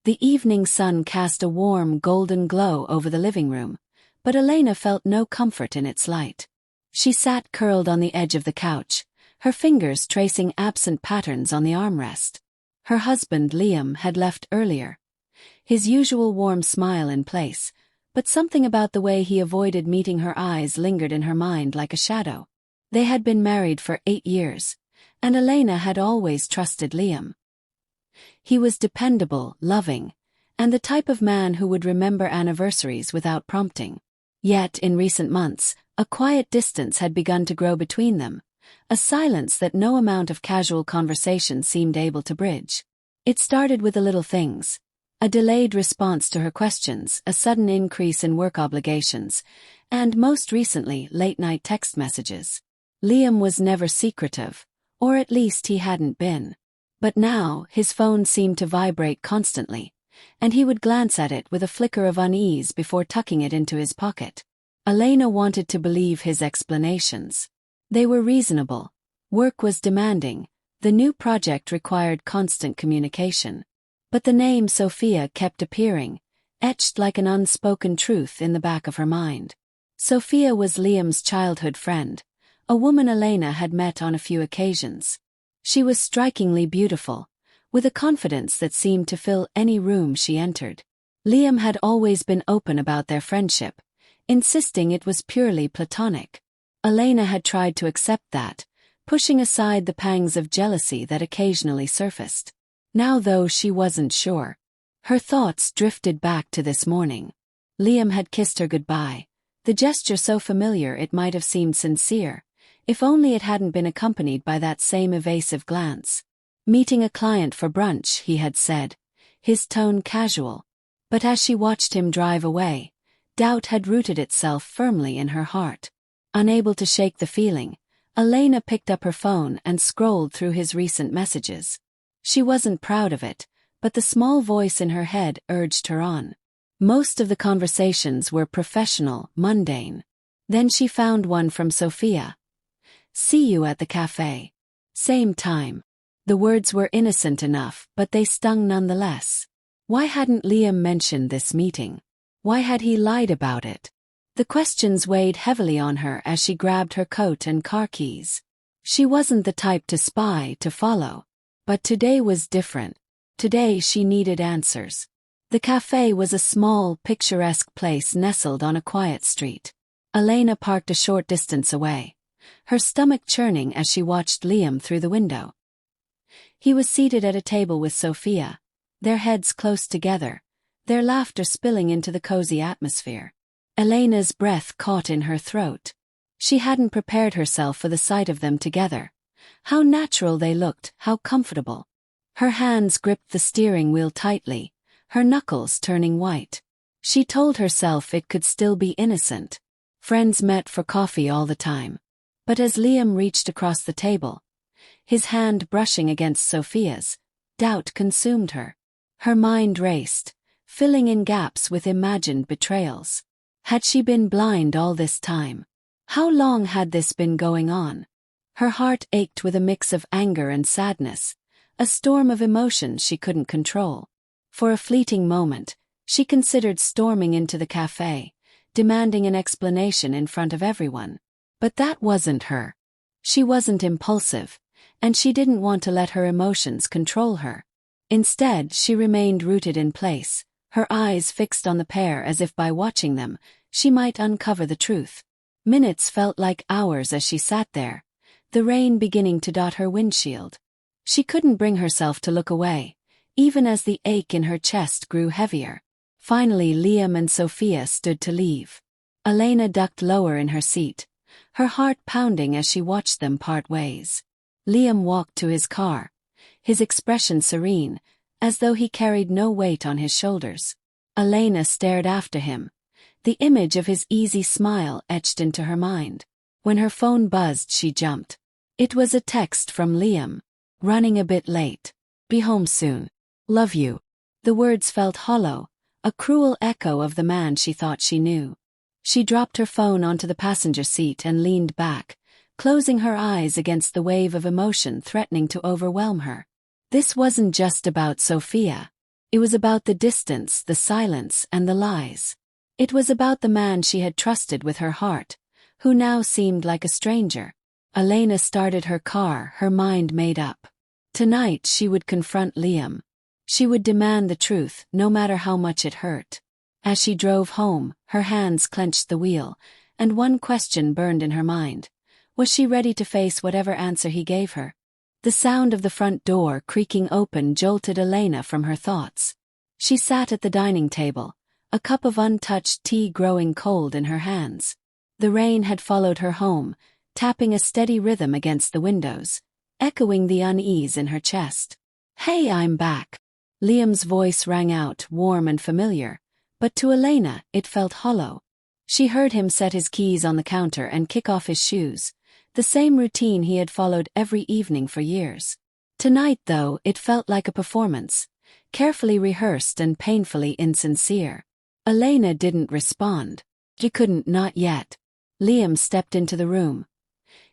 The evening sun cast a warm, golden glow over the living room, but Elena felt no comfort in its light. She sat curled on the edge of the couch, her fingers tracing absent patterns on the armrest. Her husband, Liam, had left earlier, his usual warm smile in place, but something about the way he avoided meeting her eyes lingered in her mind like a shadow. They had been married for 8 years, and Elena had always trusted Liam. He was dependable, loving, and the type of man who would remember anniversaries without prompting. Yet, in recent months, a quiet distance had begun to grow between them, a silence that no amount of casual conversation seemed able to bridge. It started with the little things: a delayed response to her questions, a sudden increase in work obligations, and most recently, late-night text messages. Liam was never secretive, or at least he hadn't been. But now, his phone seemed to vibrate constantly, and he would glance at it with a flicker of unease before tucking it into his pocket. Elena wanted to believe his explanations. They were reasonable. Work was demanding. The new project required constant communication. But the name Sophia kept appearing, etched like an unspoken truth in the back of her mind. Sophia was Liam's childhood friend, a woman Elena had met on a few occasions. She was strikingly beautiful, with a confidence that seemed to fill any room she entered. Liam had always been open about their friendship, insisting it was purely platonic. Elena had tried to accept that, pushing aside the pangs of jealousy that occasionally surfaced. Now, though, she wasn't sure. Her thoughts drifted back to this morning. Liam had kissed her goodbye, the gesture so familiar it might have seemed sincere, if only it hadn't been accompanied by that same evasive glance. Meeting a client for brunch, he had said, his tone casual. But as she watched him drive away, doubt had rooted itself firmly in her heart. Unable to shake the feeling, Elena picked up her phone and scrolled through his recent messages. She wasn't proud of it, but the small voice in her head urged her on. Most of the conversations were professional, mundane. Then she found one from Sophia. "See you at the cafe. Same time." The words were innocent enough, but they stung nonetheless. Why hadn't Liam mentioned this meeting? Why had he lied about it? The questions weighed heavily on her as she grabbed her coat and car keys. She wasn't the type to spy, to follow. But today was different. Today she needed answers. The cafe was a small, picturesque place nestled on a quiet street. Elena parked a short distance away, her stomach churning as she watched Liam through the window. He was seated at a table with Sophia, their heads close together, their laughter spilling into the cozy atmosphere. Elena's breath caught in her throat. She hadn't prepared herself for the sight of them together. How natural they looked, how comfortable. Her hands gripped the steering wheel tightly, her knuckles turning white. She told herself it could still be innocent. Friends met for coffee all the time. But as Liam reached across the table, his hand brushing against Sophia's, doubt consumed her. Her mind raced, filling in gaps with imagined betrayals. Had she been blind all this time? How long had this been going on? Her heart ached with a mix of anger and sadness, a storm of emotions she couldn't control. For a fleeting moment, she considered storming into the cafe, demanding an explanation in front of everyone. But that wasn't her. She wasn't impulsive, and she didn't want to let her emotions control her. Instead, she remained rooted in place, her eyes fixed on the pair as if by watching them, she might uncover the truth. Minutes felt like hours as she sat there, the rain beginning to dot her windshield. She couldn't bring herself to look away, even as the ache in her chest grew heavier. Finally, Liam and Sophia stood to leave. Elena ducked lower in her seat, her heart pounding as she watched them part ways. Liam walked to his car, his expression serene, as though he carried no weight on his shoulders. Elena stared after him, the image of his easy smile etched into her mind. When her phone buzzed, she jumped. It was a text from Liam. "Running a bit late. Be home soon. Love you." The words felt hollow, a cruel echo of the man she thought she knew. She dropped her phone onto the passenger seat and leaned back, closing her eyes against the wave of emotion threatening to overwhelm her. This wasn't just about Sophia. It was about the distance, the silence, and the lies. It was about the man she had trusted with her heart, who now seemed like a stranger. Elena started her car, her mind made up. Tonight she would confront Liam. She would demand the truth, no matter how much it hurt. As she drove home, her hands clenched the wheel, and one question burned in her mind. Was she ready to face whatever answer he gave her? The sound of the front door creaking open jolted Elena from her thoughts. She sat at the dining table, a cup of untouched tea growing cold in her hands. The rain had followed her home, tapping a steady rhythm against the windows, echoing the unease in her chest. "Hey, I'm back." Liam's voice rang out, warm and familiar, but to Elena it felt hollow. She heard him set his keys on the counter and kick off his shoes, the same routine he had followed every evening for years. Tonight, though, it felt like a performance, carefully rehearsed and painfully insincere. Elena didn't respond. She couldn't, not yet. Liam stepped into the room,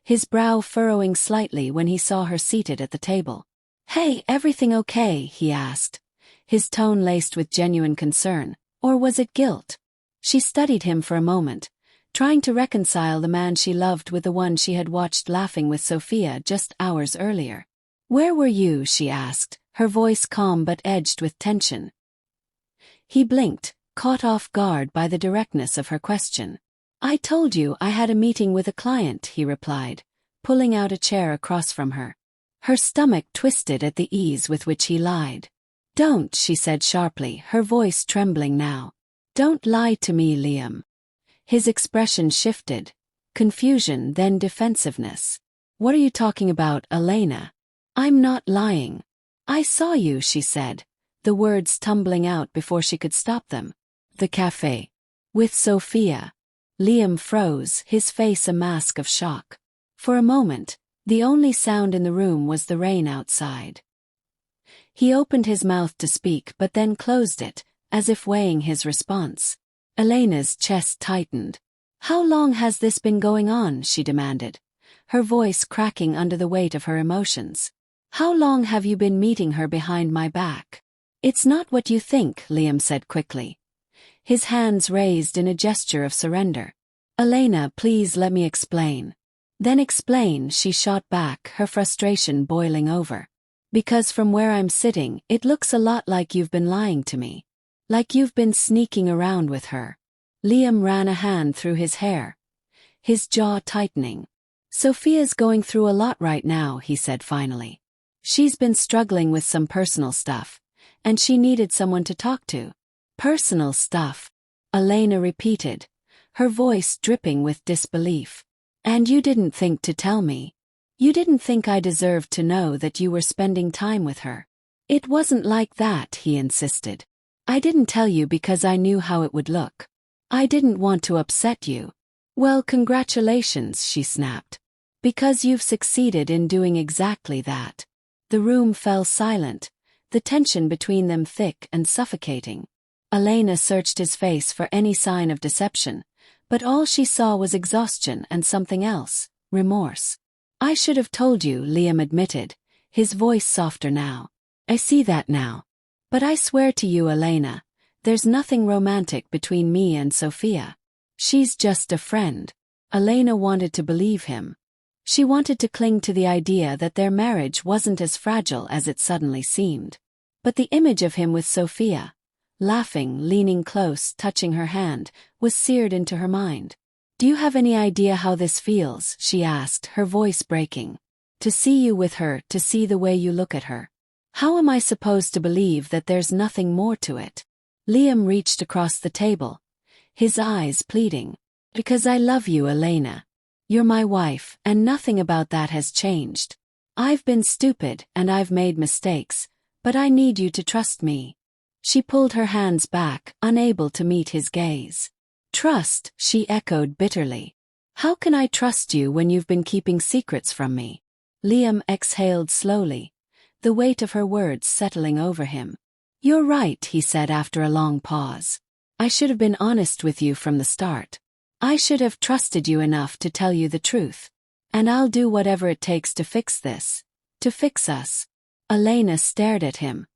his brow furrowing slightly when he saw her seated at the table. "Hey, everything okay?" he asked, his tone laced with genuine concern, or was it guilt? She studied him for a moment, trying to reconcile the man she loved with the one she had watched laughing with Sophia just hours earlier. "Where were you?" she asked, her voice calm but edged with tension. He blinked, caught off guard by the directness of her question. "I told you I had a meeting with a client," he replied, pulling out a chair across from her. Her stomach twisted at the ease with which he lied. "Don't," she said sharply, her voice trembling now. "Don't lie to me, Liam." His expression shifted, confusion then defensiveness. "What are you talking about, Elena?" "I'm not lying. I saw you," she said, the words tumbling out before she could stop them. "The cafe. With Sophia." Liam froze, his face a mask of shock. For a moment, the only sound in the room was the rain outside. He opened his mouth to speak but then closed it, as if weighing his response. Elena's chest tightened. "How long has this been going on?" she demanded, her voice cracking under the weight of her emotions. "How long have you been meeting her behind my back?" "It's not what you think," Liam said quickly, his hands raised in a gesture of surrender. "Elena, please let me explain." "Then explain," she shot back, her frustration boiling over. "Because from where I'm sitting, it looks a lot like you've been lying to me. Like you've been sneaking around with her." Liam ran a hand through his hair, his jaw tightening. "Sophia's going through a lot right now," he said finally. "She's been struggling with some personal stuff, and she needed someone to talk to." "Personal stuff," Elena repeated, her voice dripping with disbelief. "And you didn't think to tell me? You didn't think I deserved to know that you were spending time with her?" "It wasn't like that," he insisted. "I didn't tell you because I knew how it would look. I didn't want to upset you." "Well, congratulations," she snapped. "Because you've succeeded in doing exactly that." The room fell silent, the tension between them thick and suffocating. Elena searched his face for any sign of deception, but all she saw was exhaustion and something else, remorse. "I should have told you," Liam admitted, his voice softer now. "I see that now. But I swear to you, Elena, there's nothing romantic between me and Sophia. She's just a friend." Elena wanted to believe him. She wanted to cling to the idea that their marriage wasn't as fragile as it suddenly seemed. But the image of him with Sophia, laughing, leaning close, touching her hand, was seared into her mind. "Do you have any idea how this feels?" she asked, her voice breaking. "To see you with her, to see the way you look at her. How am I supposed to believe that there's nothing more to it?" Liam reached across the table, his eyes pleading. "Because I love you, Elena. You're my wife, and nothing about that has changed. I've been stupid, and I've made mistakes, but I need you to trust me." She pulled her hands back, unable to meet his gaze. "Trust," she echoed bitterly. "How can I trust you when you've been keeping secrets from me?" Liam exhaled slowly, the weight of her words settling over him. "You're right," he said after a long pause. "I should have been honest with you from the start. I should have trusted you enough to tell you the truth. And I'll do whatever it takes to fix this. To fix us." Elena stared at him,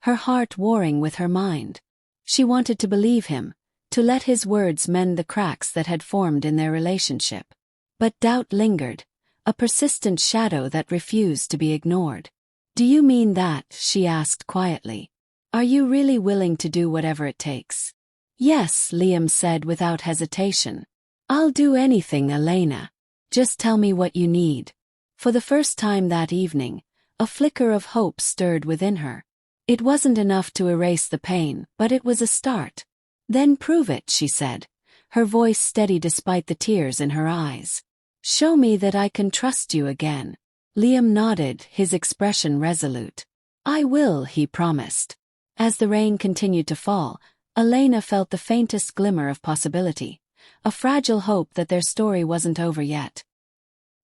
her heart warring with her mind. She wanted to believe him, to let his words mend the cracks that had formed in their relationship. But doubt lingered, a persistent shadow that refused to be ignored. "Do you mean that?" she asked quietly. "Are you really willing to do whatever it takes?" "Yes," Liam said without hesitation. "I'll do anything, Elena. Just tell me what you need." For the first time that evening, a flicker of hope stirred within her. It wasn't enough to erase the pain, but it was a start. "Then prove it," she said, her voice steady despite the tears in her eyes. "Show me that I can trust you again." Liam nodded, his expression resolute. "I will," he promised. As the rain continued to fall, Elena felt the faintest glimmer of possibility, a fragile hope that their story wasn't over yet.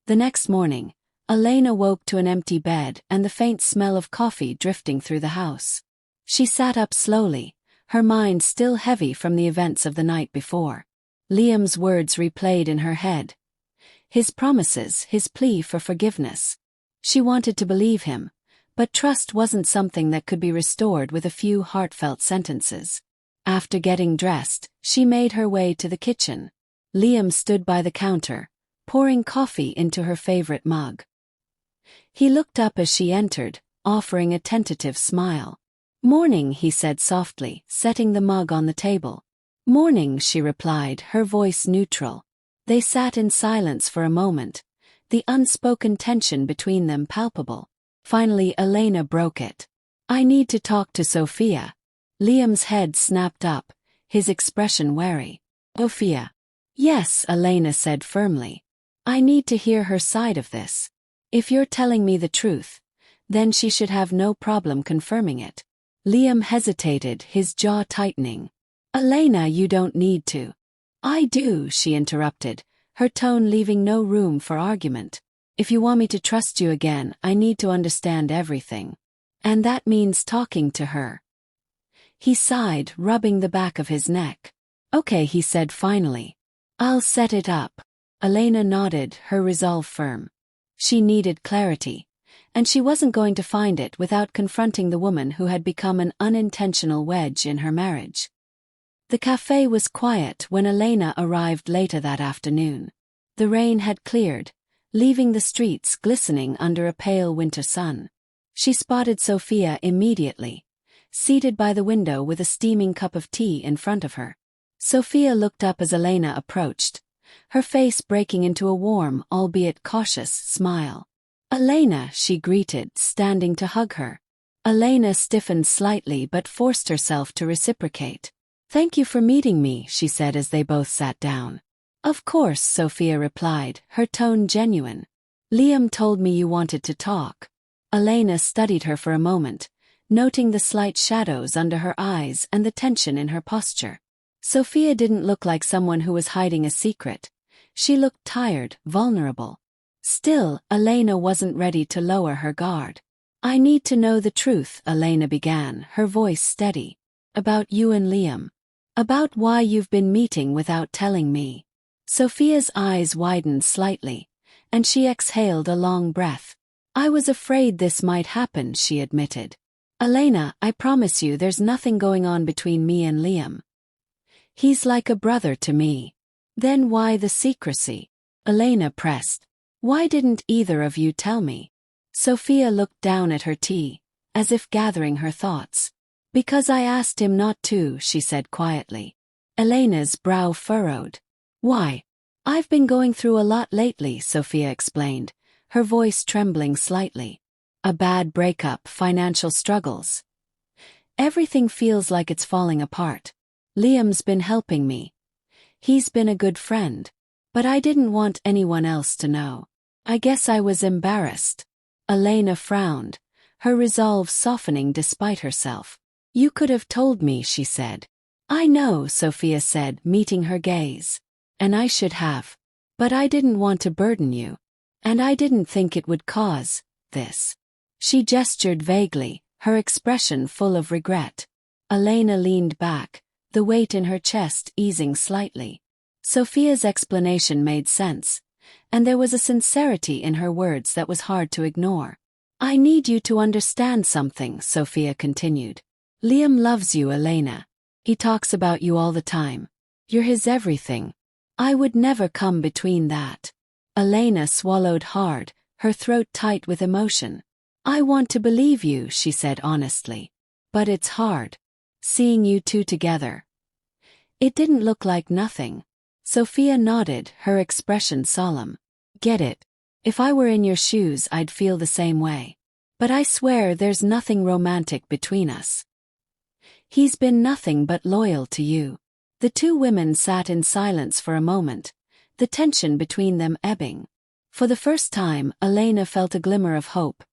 The next morning, Elena woke to an empty bed and the faint smell of coffee drifting through the house. She sat up slowly, her mind still heavy from the events of the night before. Liam's words replayed in her head. His promises, his plea for forgiveness. She wanted to believe him, but trust wasn't something that could be restored with a few heartfelt sentences. After getting dressed, she made her way to the kitchen. Liam stood by the counter, pouring coffee into her favorite mug. He looked up as she entered, offering a tentative smile. "Morning," he said softly, setting the mug on the table. "Morning," she replied, her voice neutral. They sat in silence for a moment, the unspoken tension between them palpable. Finally, Elena broke it. "I need to talk to Sophia." Liam's head snapped up, his expression wary. "Sophia?" "Yes," Elena said firmly. "I need to hear her side of this. If you're telling me the truth, then she should have no problem confirming it." Liam hesitated, his jaw tightening. "Elena, you don't need to." "I do," she interrupted, her tone leaving no room for argument. "If you want me to trust you again, I need to understand everything. And that means talking to her." He sighed, rubbing the back of his neck. "Okay," he said finally. "I'll set it up." Elena nodded, her resolve firm. She needed clarity, and she wasn't going to find it without confronting the woman who had become an unintentional wedge in her marriage. The cafe was quiet when Elena arrived later that afternoon. The rain had cleared, leaving the streets glistening under a pale winter sun. She spotted Sophia immediately, seated by the window with a steaming cup of tea in front of her. Sophia looked up as Elena approached, her face breaking into a warm, albeit cautious, smile. "Elena," she greeted, standing to hug her. Elena stiffened slightly but forced herself to reciprocate. "Thank you for meeting me," she said as they both sat down. "Of course," Sophia replied, her tone genuine. "Liam told me you wanted to talk." Elena studied her for a moment, noting the slight shadows under her eyes and the tension in her posture. Sophia didn't look like someone who was hiding a secret. She looked tired, vulnerable. Still, Elena wasn't ready to lower her guard. "I need to know the truth," Elena began, her voice steady. "About you and Liam. About why you've been meeting without telling me." Sophia's eyes widened slightly, and she exhaled a long breath. "I was afraid this might happen," she admitted. "Elena, I promise you there's nothing going on between me and Liam. He's like a brother to me." "Then why the secrecy?" Elena pressed. "Why didn't either of you tell me?" Sophia looked down at her tea, as if gathering her thoughts. "Because I asked him not to," she said quietly. Elena's brow furrowed. "Why?" "I've been going through a lot lately," Sophia explained, her voice trembling slightly. "A bad breakup, financial struggles. Everything feels like it's falling apart. Liam's been helping me. He's been a good friend. But I didn't want anyone else to know. I guess I was embarrassed." Elena frowned, her resolve softening despite herself. "You could have told me," she said. "I know," Sophia said, meeting her gaze. "And I should have. But I didn't want to burden you. And I didn't think it would cause this." She gestured vaguely, her expression full of regret. Elena leaned back, the weight in her chest easing slightly. Sophia's explanation made sense, and there was a sincerity in her words that was hard to ignore. "I need you to understand something," Sophia continued. Liam loves you, Elena. He talks about you all the time. You're his everything. I would never come between that. Elena swallowed hard, her throat tight with emotion. I want to believe you, she said honestly. But it's hard. Seeing you two together. It didn't look like nothing. Sophia nodded, her expression solemn. Get it. If I were in your shoes, I'd feel the same way. But I swear there's nothing romantic between us. He's been nothing but loyal to you. The two women sat in silence for a moment, the tension between them ebbing. For the first time, Elena felt a glimmer of hope,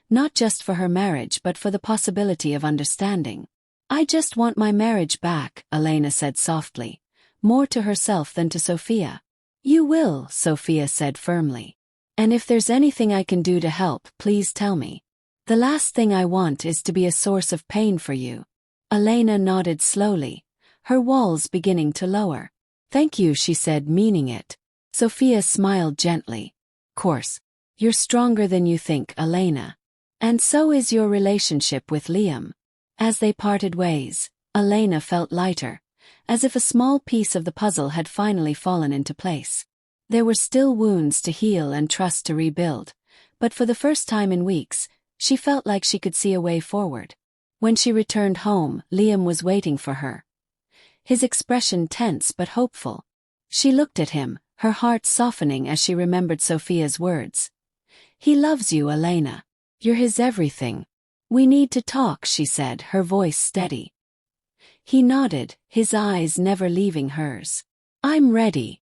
not just for her marriage but for the possibility of understanding. I just want my marriage back, Elena said softly, more to herself than to Sophia. You will, Sophia said firmly. And if there's anything I can do to help, please tell me. The last thing I want is to be a source of pain for you. Elena nodded slowly, her walls beginning to lower. Thank you, she said, meaning it. Sophia smiled gently. Course. You're stronger than you think, Elena. And so is your relationship with Liam. As they parted ways, Elena felt lighter, as if a small piece of the puzzle had finally fallen into place. There were still wounds to heal and trust to rebuild, but for the first time in weeks, she felt like she could see a way forward. When she returned home, Liam was waiting for her. His expression tense but hopeful. She looked at him, her heart softening as she remembered Sophia's words. He loves you, Elena. You're his everything. We need to talk, she said, her voice steady. He nodded, his eyes never leaving hers. I'm ready.